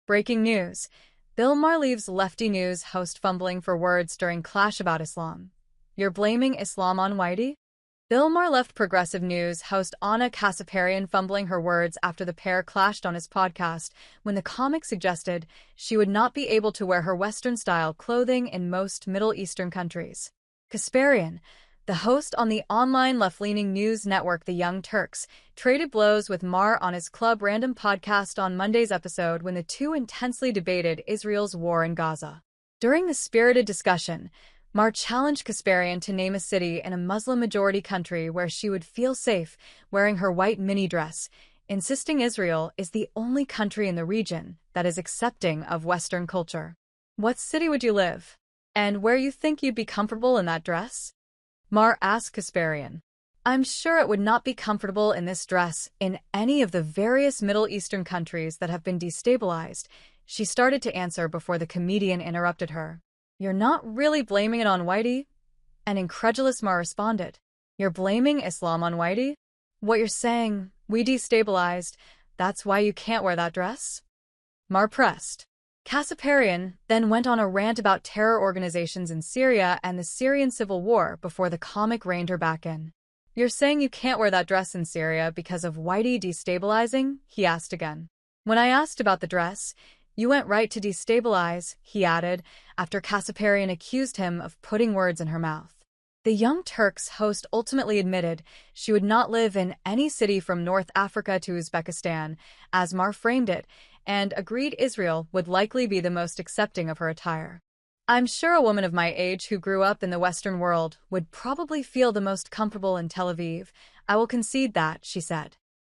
Breaking news. Bill Maher leaves lefty news host fumbling for words during clash about Islam. You're blaming Islam on whitey? Bill Maher left progressive news host Ana Kasparian fumbling her words after the pair clashed on his podcast when the comic suggested she would not be able to wear her Western-style clothing in most Middle Eastern countries. Kasparian, the host on the online left-leaning news network The Young Turks, traded blows with Maher on his Club Random podcast on Monday's episode when the two intensely debated Israel's war in Gaza. During the spirited discussion, Maher challenged Kasparian to name a city in a Muslim-majority country where she would feel safe wearing her white mini dress, insisting Israel is the only country in the region that is accepting of Western culture. What city would you live? And where you think you'd be comfortable in that dress? Maher asked Kasparian. I'm sure it would not be comfortable in this dress in any of the various Middle Eastern countries that have been destabilized, she started to answer before the comedian interrupted her. You're not really blaming it on whitey? An incredulous Maher responded. You're blaming Islam on whitey? What you're saying, we destabilized, that's why you can't wear that dress? Maher pressed. Kasparian then went on a rant about terror organizations in Syria and the Syrian civil war before the comic reined her back in. You're saying you can't wear that dress in Syria because of whitey destabilizing? He asked again. When I asked about the dress, you went right to destabilize, he added, after Kasparian accused him of putting words in her mouth. The Young Turks host ultimately admitted she would not live in any city from North Africa to Uzbekistan, as Maher framed it, and agreed Israel would likely be the most accepting of her attire. I'm sure a woman of my age who grew up in the Western world would probably feel the most comfortable in Tel Aviv. I will concede that, she said.